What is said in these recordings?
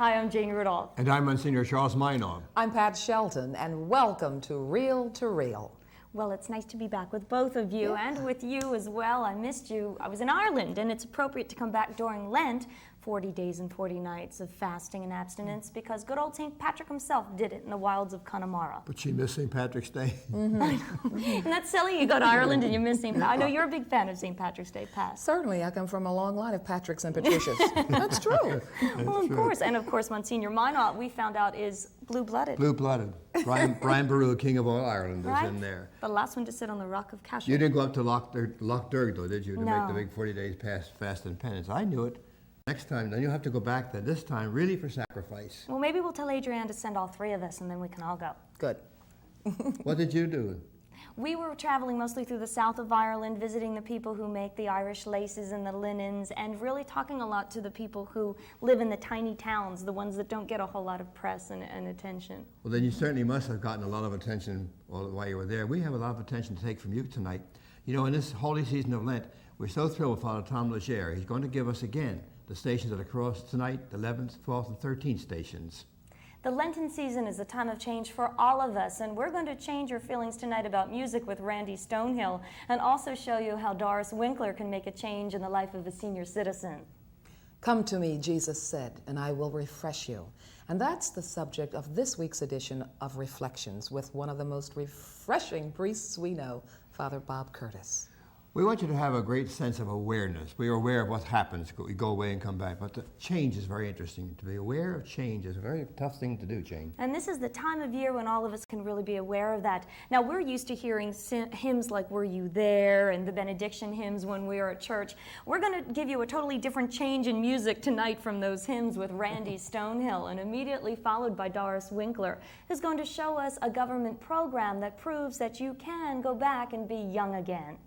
Hi, I'm Jane Rudolph. And I'm Monsignor Charles Minor. I'm Pat Shelton, and welcome to Real to Real. Well, it's nice to be back with both of you and with you as well. I missed you. I was in Ireland, and it's appropriate to come back during Lent, 40 days and 40 nights of fasting and abstinence, because good old St. Patrick himself did it in the wilds of Connemara. But she missed St. Patrick's Day. And that's silly. You go to Ireland and you miss St. Patrick. I know you're a big fan of St. Patrick's Day, Pat. Certainly, I come from a long line of Patricks and Patricias. That's true. Well, of course. And of course, Monsignor Minor, we found out, is blue-blooded. Blue-blooded. Brian Boru, King of all Ireland, is in there. The last one to sit on the Rock of Cashel. You didn't go up to Loch Derg, though, did you, to No. make the big 40 days fast and penance? I knew it. Next time, then you'll have to go back then, this time really for sacrifice. Well, maybe we'll tell Adrienne to send all three of us, and then we can all go. Good. What did you do? We were traveling mostly through the south of Ireland, visiting the people who make the Irish laces and the linens, and really talking a lot to the people who live in the tiny towns, the ones that don't get a whole lot of press and attention. Well, then you certainly must have gotten a lot of attention while you were there. We have a lot of attention to take from you tonight. You know, in this holy season of Lent, we're so thrilled with Father Tom Legere. He's going to give us again the stations of the cross tonight, the 11th, 12th, and 13th stations. The Lenten season is a time of change for all of us, and we're going to change your feelings tonight about music with Randy Stonehill, and also show you how Doris Winkler can make a change in the life of a senior citizen. Come to me, Jesus said, and I will refresh you. And that's the subject of this week's edition of Reflections with one of the most refreshing priests we know, Father Bob Curtis. We want you to have a great sense of awareness. We are aware of what happens. We go away and come back. But the change is very interesting. To be aware of change is a very tough thing to do, Jane. And this is the time of year when all of us can really be aware of that. Now, we're used to hearing hymns like Were You There and the benediction hymns when we are at church. We're going to give you a totally different change in music tonight from those hymns with Randy Stonehill, and immediately followed by Doris Winkler, who's going to show us a government program that proves that you can go back and be young again.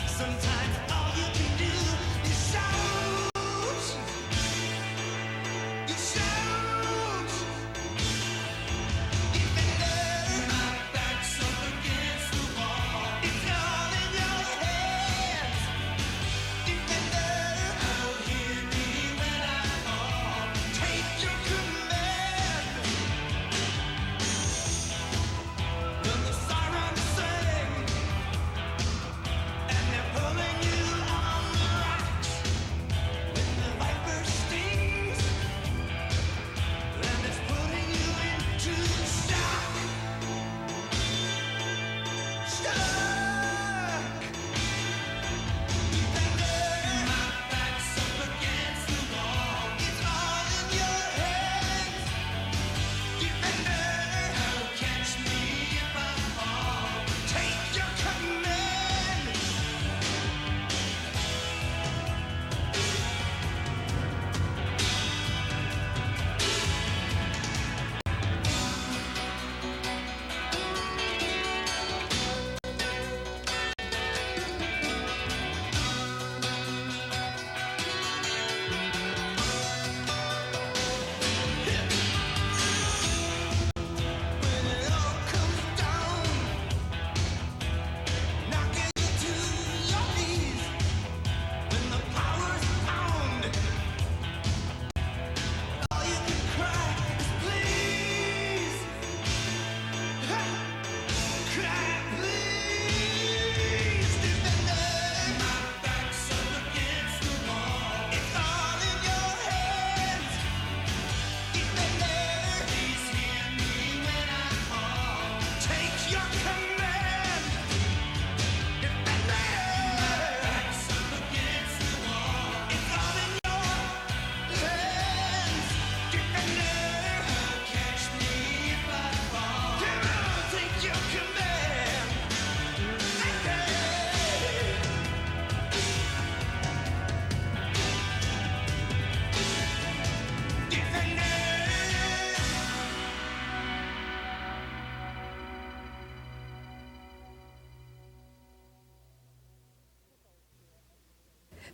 Sometimes all you can do is shout.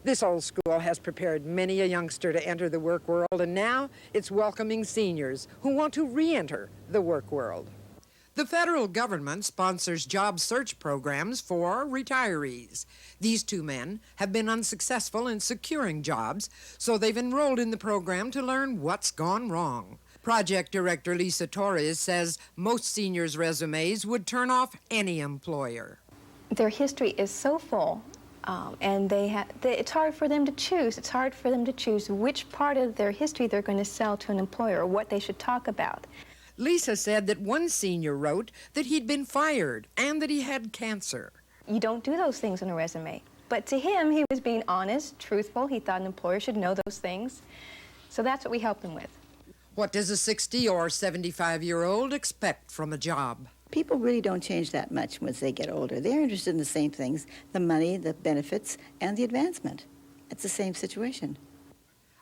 This old school has prepared many a youngster to enter the work world, and now it's welcoming seniors who want to re-enter the work world. The federal government sponsors job search programs for retirees. These two men have been unsuccessful in securing jobs, so they've enrolled in the program to learn what's gone wrong. Project Director Lisa Torres says most seniors' resumes would turn off any employer. Their history is so full, and it's hard for them to choose. It's hard for them to choose which part of their history they're going to sell to an employer or what they should talk about. Lisa said that one senior wrote that he'd been fired and that he had cancer. You don't do those things on a resume. But to him, he was being honest, truthful. He thought an employer should know those things. So that's what we helped him with. What does a 60 or 75-year-old expect from a job? People really don't change that much once they get older. They're interested in the same things, the money, the benefits, and the advancement. It's the same situation.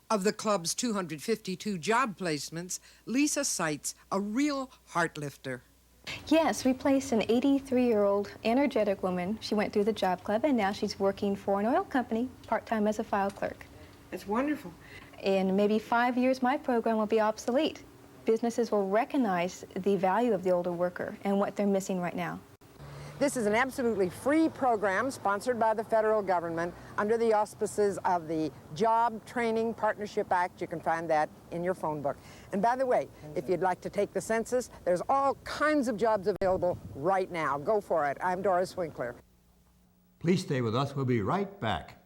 Of the club's 252 job placements, Lisa cites a real heart lifter. Yes, we placed an 83-year-old energetic woman. She went through the job club, and now she's working for an oil company, part-time as a file clerk. It's wonderful. In maybe 5 years, my program will be obsolete. Businesses will recognize the value of the older worker and what they're missing right now. This is an absolutely free program sponsored by the federal government under the auspices of the Job Training Partnership Act. You can find that in your phone book. And by the way, if you'd like to take the census, there's all kinds of jobs available right now. Go for it. I'm Doris Winkler. Please stay with us. We'll be right back.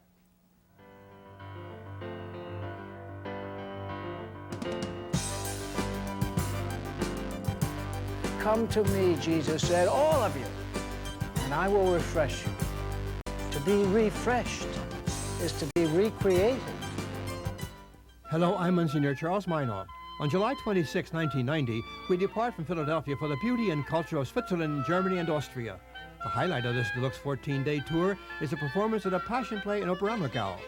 Come to me, Jesus said, all of you, and I will refresh you. To be refreshed is to be recreated. Hello, I'm Engineer Charles Minor. On July 26, 1990, we depart from Philadelphia for the beauty and culture of Switzerland, Germany, and Austria. The highlight of this deluxe 14-day tour is a performance at a passion play in Oberammergau.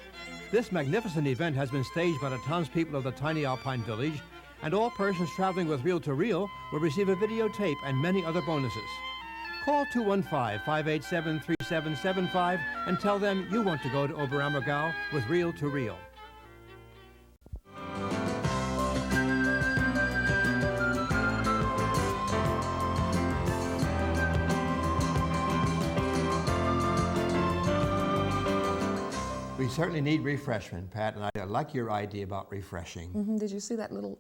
This magnificent event has been staged by the townspeople of the tiny alpine village, and all persons traveling with Reel to Reel will receive a videotape and many other bonuses. Call 215-587-3775 and tell them you want to go to Oberammergau with Reel to Reel. We certainly need refreshment, Pat, and I like your idea about refreshing. Mm-hmm. Did you see that little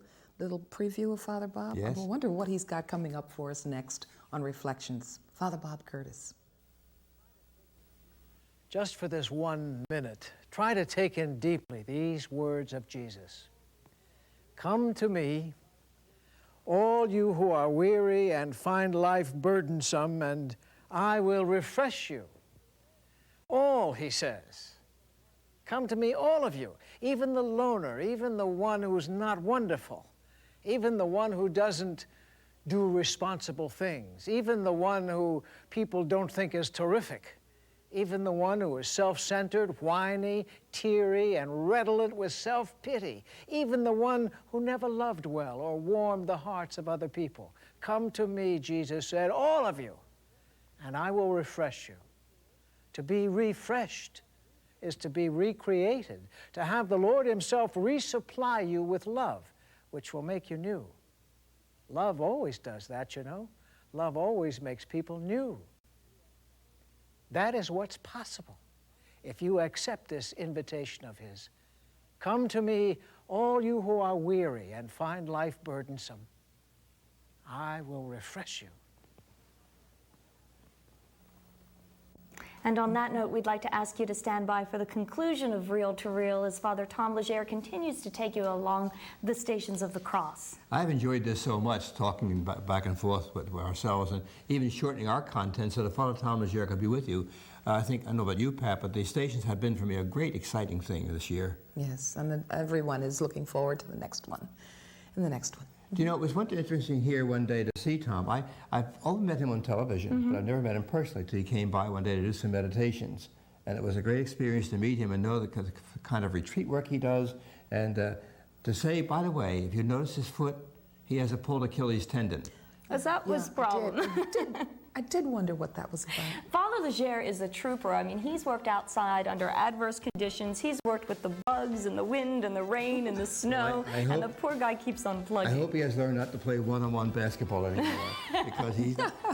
preview of Father Bob? Yes. I wonder what he's got coming up for us next on Reflections. Father Bob Curtis. Just for this 1 minute, try to take in deeply these words of Jesus. Come to me, all you who are weary and find life burdensome, and I will refresh you. All, he says. Come to me, all of you, even the loner, even the one who's not wonderful, even the one who doesn't do responsible things, even the one who people don't think is terrific, even the one who is self-centered, whiny, teary, and redolent with self-pity, even the one who never loved well or warmed the hearts of other people. Come to me, Jesus said, all of you, and I will refresh you. To be refreshed is to be recreated, to have the Lord himself resupply you with love, which will make you new. Love always does that, you know. Love always makes people new. That is what's possible if you accept this invitation of his. Come to me, all you who are weary and find life burdensome. I will refresh you. And on that note, we'd like to ask you to stand by for the conclusion of Reel to Reel as Father Tom Legere continues to take you along the Stations of the Cross. I've enjoyed this so much, talking back and forth with ourselves and even shortening our content so that Father Tom Legere could be with you. I don't know about you, Pat, but the stations have been for me a great, exciting thing this year. Yes, and everyone is looking forward to the next one and the next one. Do you know, it was one interesting here one day to see Tom. I've only met him on television, but I've never met him personally till he came by one day to do some meditations. And it was a great experience to meet him and know the kind of retreat work he does. And to say, by the way, if you notice his foot, he has a pulled Achilles tendon. As that was the problem. It did. I did wonder what that was about. Father Legere is a trooper. I mean, he's worked outside under adverse conditions. He's worked with the bugs and the wind and the rain and the snow, I and hope- the poor guy keeps I unplugging. hope he has learned not to play one-on-one basketball anymore because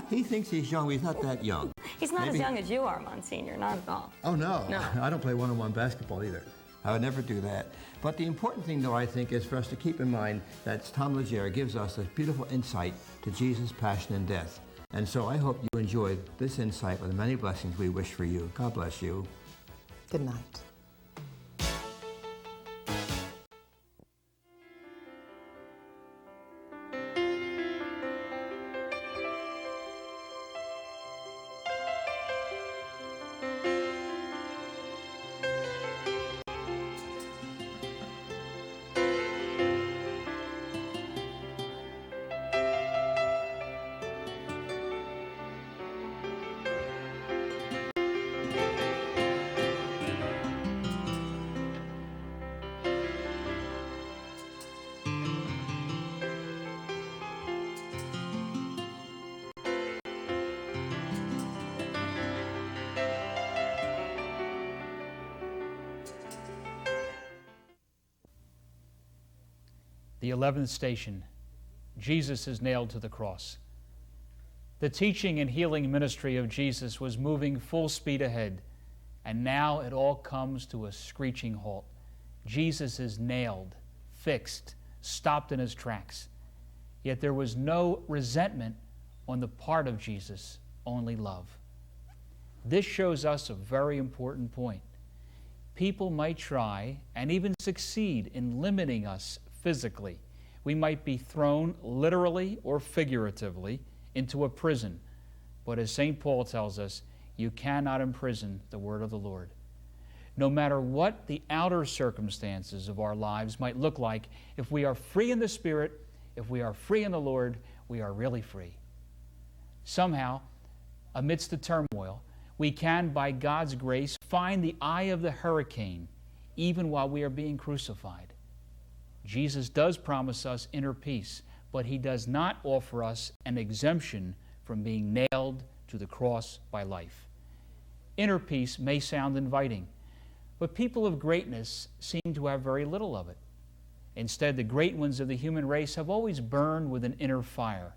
he thinks he's young. He's not that young. He's not as Maybe- young as you are, Monsignor, not at all. Oh, no. No. I don't play one-on-one basketball either. I would never do that. But the important thing, though, I think, is for us to keep in mind that Tom Legere gives us a beautiful insight to Jesus' passion and death. And so I hope you enjoyed this insight with the many blessings we wish for you. God bless you. Good night. The 11th station, Jesus is nailed to the cross. The teaching and healing ministry of Jesus was moving full speed ahead, and now it all comes to a screeching halt. Jesus is nailed, fixed, stopped in his tracks. Yet there was no resentment on the part of Jesus, only love. This shows us a very important point. People might try and even succeed in limiting us physically. We might be thrown literally or figuratively into a prison. But as St. Paul tells us, you cannot imprison the word of the Lord. No matter what the outer circumstances of our lives might look like, if we are free in the Spirit, if we are free in the Lord, we are really free. Somehow, amidst the turmoil, we can, by God's grace, find the eye of the hurricane, even while we are being crucified. Jesus does promise us inner peace, but he does not offer us an exemption from being nailed to the cross by life. Inner peace may sound inviting, but people of greatness seem to have very little of it. Instead, the great ones of the human race have always burned with an inner fire,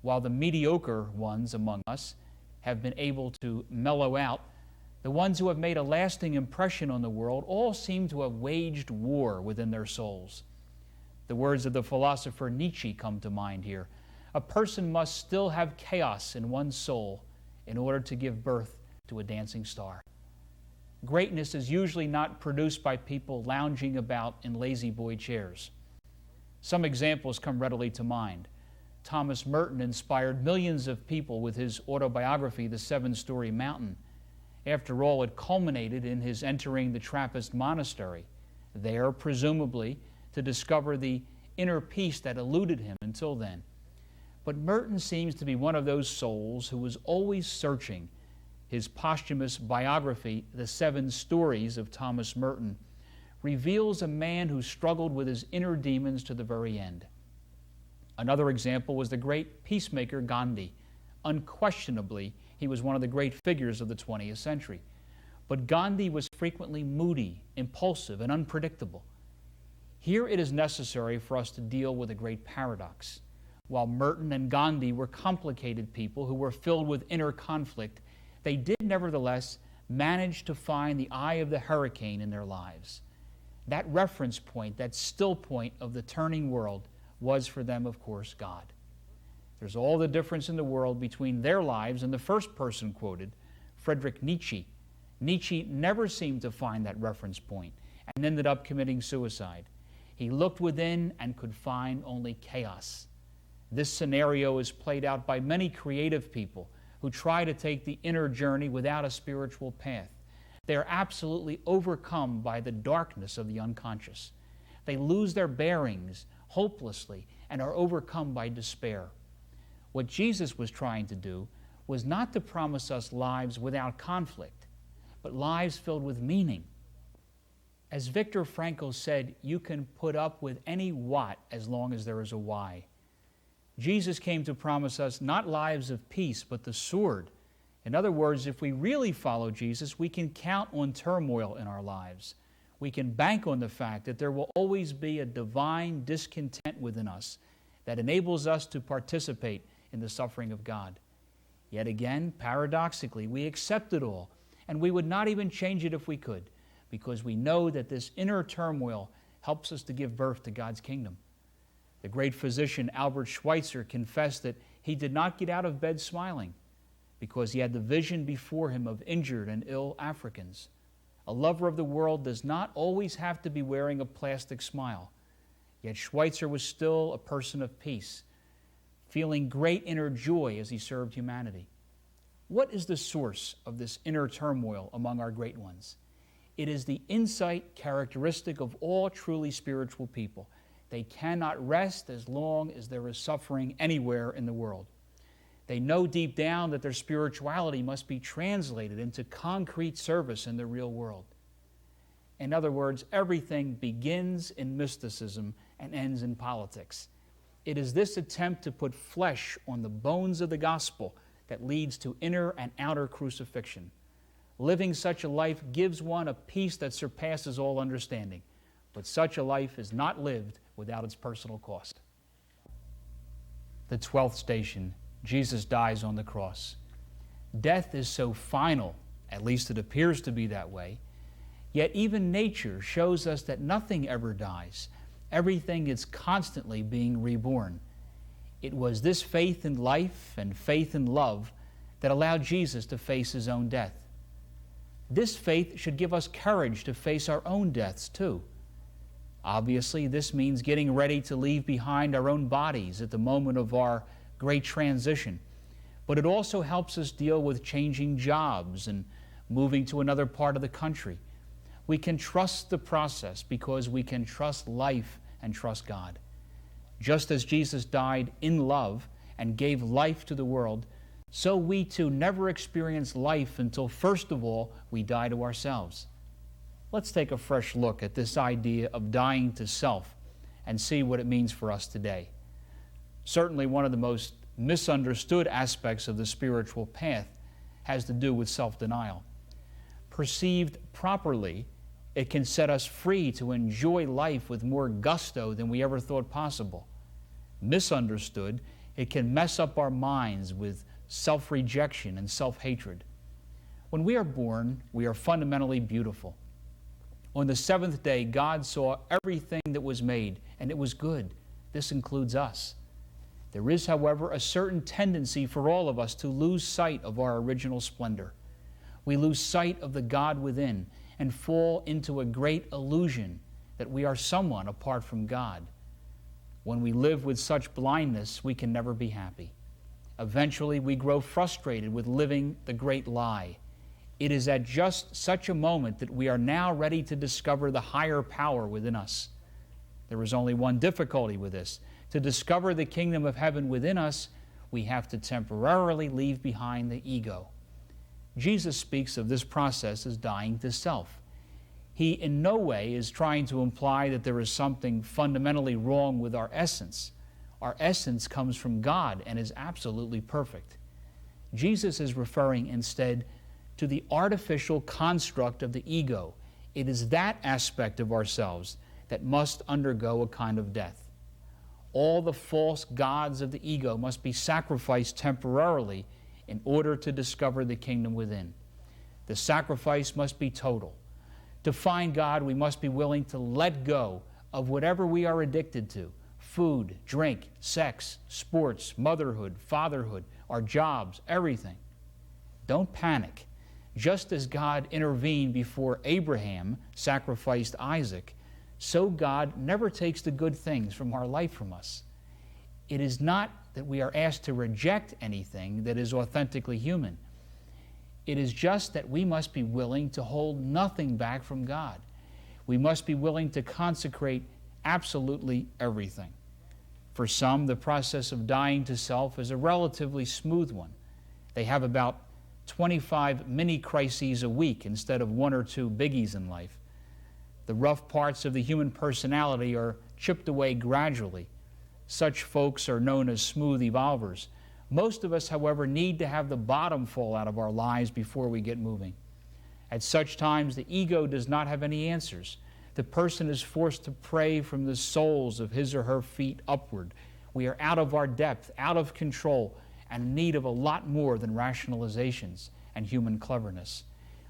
while the mediocre ones among us have been able to mellow out. The ones who have made a lasting impression on the world all seem to have waged war within their souls. The words of the philosopher Nietzsche come to mind here. A person must still have chaos in one's soul in order to give birth to a dancing star. Greatness is usually not produced by people lounging about in lazy boy chairs. Some examples come readily to mind. Thomas Merton inspired millions of people with his autobiography, The Seven-Story Mountain. After all, it culminated in his entering the Trappist monastery, there, presumably, to discover the inner peace that eluded him until then. But Merton seems to be one of those souls who was always searching. His posthumous biography, The Seven Stories of Thomas Merton, reveals a man who struggled with his inner demons to the very end. Another example was the great peacemaker Gandhi. Unquestionably, he was one of the great figures of the 20th century. But Gandhi was frequently moody, impulsive, and unpredictable. Here it is necessary for us to deal with a great paradox. While Merton and Gandhi were complicated people who were filled with inner conflict, they did nevertheless manage to find the eye of the hurricane in their lives. That reference point, that still point of the turning world, was for them, of course, God. There's all the difference in the world between their lives and the first person quoted, Friedrich Nietzsche. Nietzsche never seemed to find that reference point and ended up committing suicide. He looked within and could find only chaos. This scenario is played out by many creative people who try to take the inner journey without a spiritual path. They are absolutely overcome by the darkness of the unconscious. They lose their bearings hopelessly and are overcome by despair. What Jesus was trying to do was not to promise us lives without conflict, but lives filled with meaning. As Viktor Frankl said, you can put up with any what as long as there is a why. Jesus came to promise us not lives of peace, but the sword. In other words, if we really follow Jesus, we can count on turmoil in our lives. We can bank on the fact that there will always be a divine discontent within us that enables us to participate in the suffering of God. Yet again, paradoxically, we accept it all, and we would not even change it if we could, because we know that this inner turmoil helps us to give birth to God's kingdom. The great physician Albert Schweitzer confessed that he did not get out of bed smiling because he had the vision before him of injured and ill Africans. A lover of the world does not always have to be wearing a plastic smile. Yet Schweitzer was still a person of peace, feeling great inner joy as he served humanity. What is the source of this inner turmoil among our great ones? It is the insight characteristic of all truly spiritual people. They cannot rest as long as there is suffering anywhere in the world. They know deep down that their spirituality must be translated into concrete service in the real world. In other words, everything begins in mysticism and ends in politics. It is this attempt to put flesh on the bones of the gospel that leads to inner and outer crucifixion. Living such a life gives one a peace that surpasses all understanding, but such a life is not lived without its personal cost. The 12th station, Jesus dies on the cross. Death is so final, at least it appears to be that way, yet even nature shows us that nothing ever dies. Everything is constantly being reborn. It was this faith in life and faith in love that allowed Jesus to face his own death. This faith should give us courage to face our own deaths too. Obviously, this means getting ready to leave behind our own bodies at the moment of our great transition. But it also helps us deal with changing jobs and moving to another part of the country. We can trust the process because we can trust life and trust God. Just as Jesus died in love and gave life to the world, so we too never experience life until first of all we die to ourselves. Let's take a fresh look at this idea of dying to self and see what it means for us today. Certainly one of the most misunderstood aspects of the spiritual path has to do with self-denial. Perceived properly, it can set us free to enjoy life with more gusto than we ever thought possible. Misunderstood, it can mess up our minds with self-rejection and self-hatred. When we are born, we are fundamentally beautiful. On the seventh day, God saw everything that was made, and it was good. This includes us. There is, however, a certain tendency for all of us to lose sight of our original splendor. We lose sight of the God within and fall into a great illusion that we are someone apart from God. When we live with such blindness, we can never be happy. Eventually, we grow frustrated with living the great lie. It is at just such a moment that we are now ready to discover the higher power within us. There is only one difficulty with this. To discover the kingdom of heaven within us, we have to temporarily leave behind the ego. Jesus speaks of this process as dying to self. He in no way is trying to imply that there is something fundamentally wrong with our essence. Our essence comes from God and is absolutely perfect. Jesus is referring instead to the artificial construct of the ego. It is that aspect of ourselves that must undergo a kind of death. All the false gods of the ego must be sacrificed temporarily in order to discover the kingdom within. The sacrifice must be total. To find God, we must be willing to let go of whatever we are addicted to: food, drink, sex, sports, motherhood, fatherhood, our jobs, everything. Don't panic. Just as God intervened before Abraham sacrificed Isaac, so God never takes the good things from our life from us. It is not that we are asked to reject anything that is authentically human. It is just that we must be willing to hold nothing back from God. We must be willing to consecrate absolutely everything. For some, the process of dying to self is a relatively smooth one. They have about 25 mini-crises a week instead of 1 or 2 biggies in life. The rough parts of the human personality are chipped away gradually. Such folks are known as smooth evolvers. Most of us, however, need to have the bottom fall out of our lives before we get moving. At such times, the ego does not have any answers. The person is forced to pray from the soles of his or her feet upward. We are out of our depth, out of control, and in need of a lot more than rationalizations and human cleverness.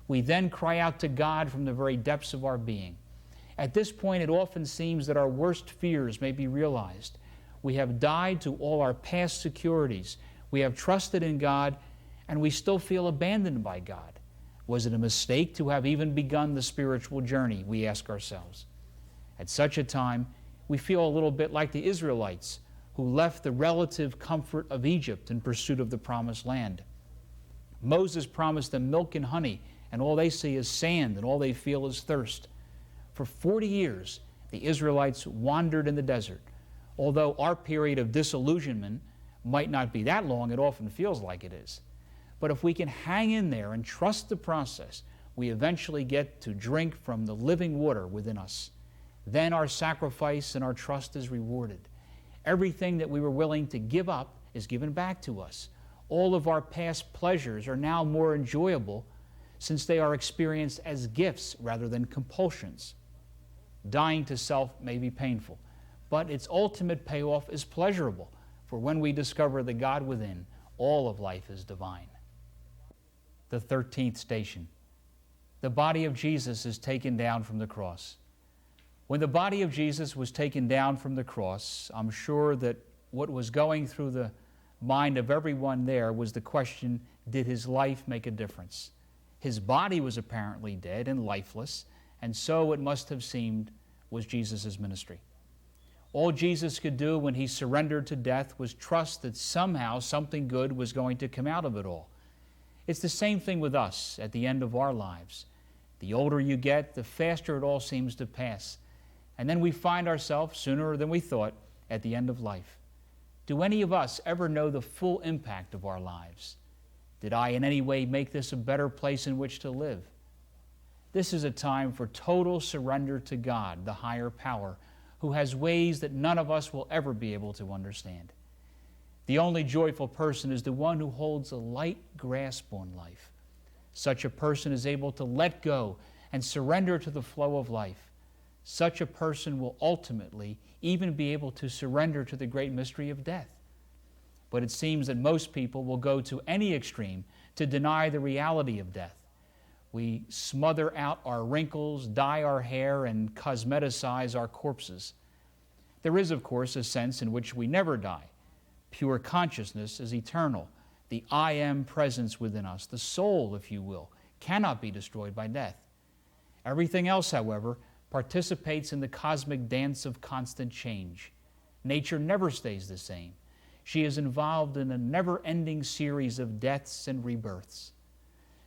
We then cry out to God from the very depths of our being. At this point, it often seems that our worst fears may be realized. We have died to all our past securities. We have trusted in God, and we still feel abandoned by God. Was it a mistake to have even begun the spiritual journey, we ask ourselves. At such a time, we feel a little bit like the Israelites who left the relative comfort of Egypt in pursuit of the promised land. Moses promised them milk and honey, and all they see is sand, and all they feel is thirst. For 40 years, the Israelites wandered in the desert. Although our period of disillusionment might not be that long, it often feels like it is. But if we can hang in there and trust the process, we eventually get to drink from the living water within us. Then our sacrifice and our trust is rewarded. Everything that we were willing to give up is given back to us. All of our past pleasures are now more enjoyable since they are experienced as gifts rather than compulsions. Dying to self may be painful, but its ultimate payoff is pleasurable, for when we discover the God within, all of life is divine. The 13th station. The body of Jesus is taken down from the cross. When the body of Jesus was taken down from the cross, I'm sure that what was going through the mind of everyone there was the question, did his life make a difference? His body was apparently dead and lifeless, and so it must have seemed was Jesus' ministry. All Jesus could do when he surrendered to death was trust that somehow something good was going to come out of it all. It's the same thing with us at the end of our lives. The older you get, the faster it all seems to pass. And then we find ourselves, sooner than we thought, at the end of life. Do any of us ever know the full impact of our lives? Did I in any way make this a better place in which to live? This is a time for total surrender to God, the higher power, who has ways that none of us will ever be able to understand. The only joyful person is the one who holds a light grasp on life. Such a person is able to let go and surrender to the flow of life. Such a person will ultimately even be able to surrender to the great mystery of death. But it seems that most people will go to any extreme to deny the reality of death. We smother out our wrinkles, dye our hair, and cosmeticize our corpses. There is, of course, a sense in which we never die. Pure consciousness is eternal. The I am presence within us, the soul, if you will, cannot be destroyed by death. Everything else, however, participates in the cosmic dance of constant change. Nature never stays the same. She is involved in a never-ending series of deaths and rebirths.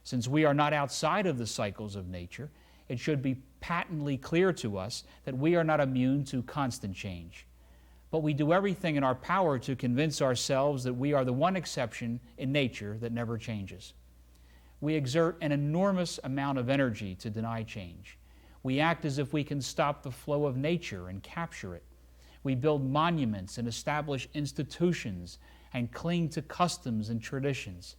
Since we are not outside of the cycles of nature, it should be patently clear to us that we are not immune to constant change. But we do everything in our power to convince ourselves that we are the one exception in nature that never changes. We exert an enormous amount of energy to deny change. We act as if we can stop the flow of nature and capture it. We build monuments and establish institutions and cling to customs and traditions.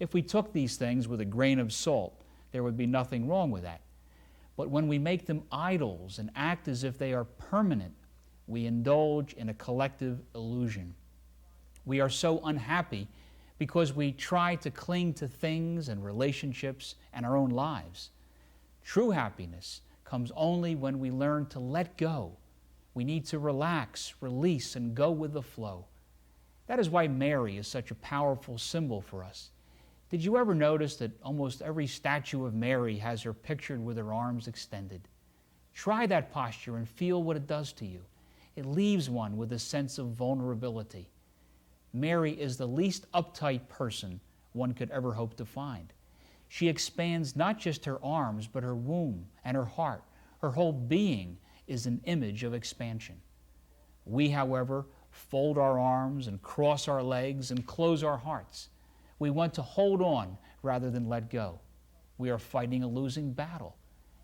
If we took these things with a grain of salt, there would be nothing wrong with that. But when we make them idols and act as if they are permanent, we indulge in a collective illusion. We are so unhappy because we try to cling to things and relationships and our own lives. True happiness comes only when we learn to let go. We need to relax, release, and go with the flow. That is why Mary is such a powerful symbol for us. Did you ever notice that almost every statue of Mary has her pictured with her arms extended? Try that posture and feel what it does to you. It leaves one with a sense of vulnerability. Mary is the least uptight person one could ever hope to find. She expands not just her arms, but her womb and her heart. Her whole being is an image of expansion. We, however, fold our arms and cross our legs and close our hearts. We want to hold on rather than let go. We are fighting a losing battle.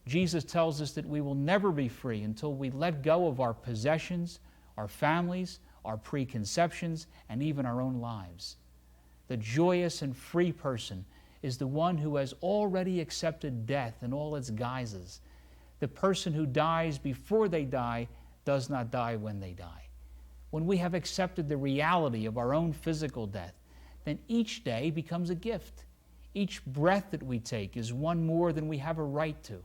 Jesus tells us that we will never be free until we let go of our possessions, our families, our preconceptions, and even our own lives. The joyous and free person is the one who has already accepted death in all its guises. The person who dies before they die does not die when they die. When we have accepted the reality of our own physical death, then each day becomes a gift. Each breath that we take is one more than we have a right to.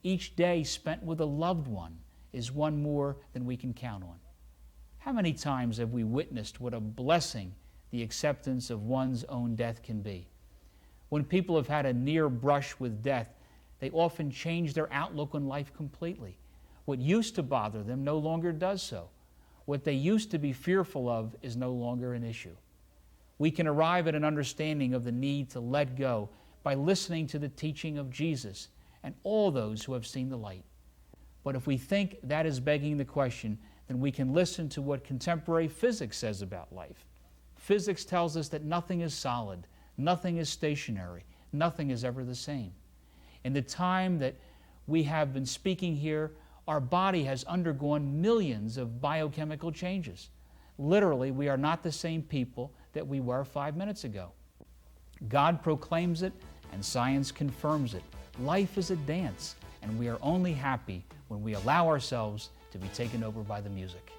Each day spent with a loved one is one more than we can count on. How many times have we witnessed what a blessing the acceptance of one's own death can be? When people have had a near brush with death, they often change their outlook on life completely. What used to bother them no longer does so. What they used to be fearful of is no longer an issue. We can arrive at an understanding of the need to let go by listening to the teaching of Jesus and all those who have seen the light. But if we think that is begging the question, then we can listen to what contemporary physics says about life. Physics tells us that nothing is solid, nothing is stationary, nothing is ever the same. In the time that we have been speaking here, our body has undergone millions of biochemical changes. Literally, we are not the same people that we were 5 minutes ago. God proclaims it, and science confirms it. Life is a dance, and we are only happy when we allow ourselves to be taken over by the music.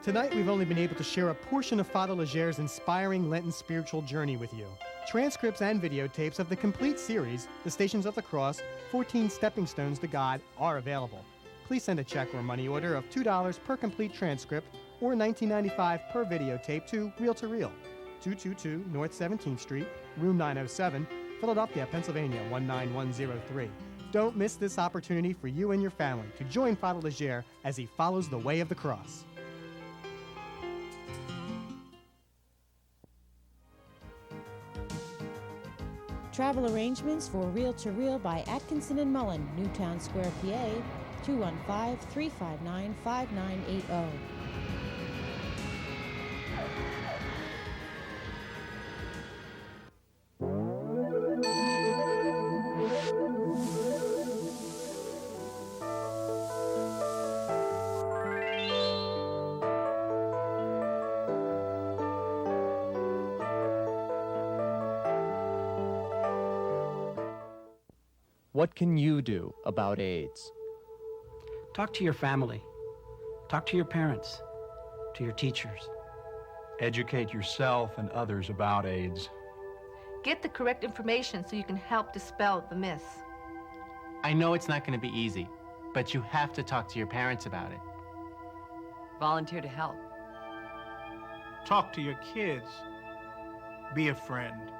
Tonight, we've only been able to share a portion of Father Legere's inspiring Lenten spiritual journey with you. Transcripts and videotapes of the complete series, The Stations of the Cross, 14 Stepping Stones to God, are available. Please send a check or money order of $2 per complete transcript or $19.95 per videotape to Reel to Reel, 222 North 17th Street, Room 907, Philadelphia, Pennsylvania, 19103. Don't miss this opportunity for you and your family to join Father Legere as he follows the way of the cross. Travel arrangements for Reel to Reel by Atkinson and Mullen, Newtown Square, PA, 215-359-5980. What can you do about AIDS? Talk to your family. Talk to your parents, to your teachers. Educate yourself and others about AIDS. Get the correct information so you can help dispel the myths. I know it's not going to be easy, but you have to talk to your parents about it. Volunteer to help. Talk to your kids. Be a friend.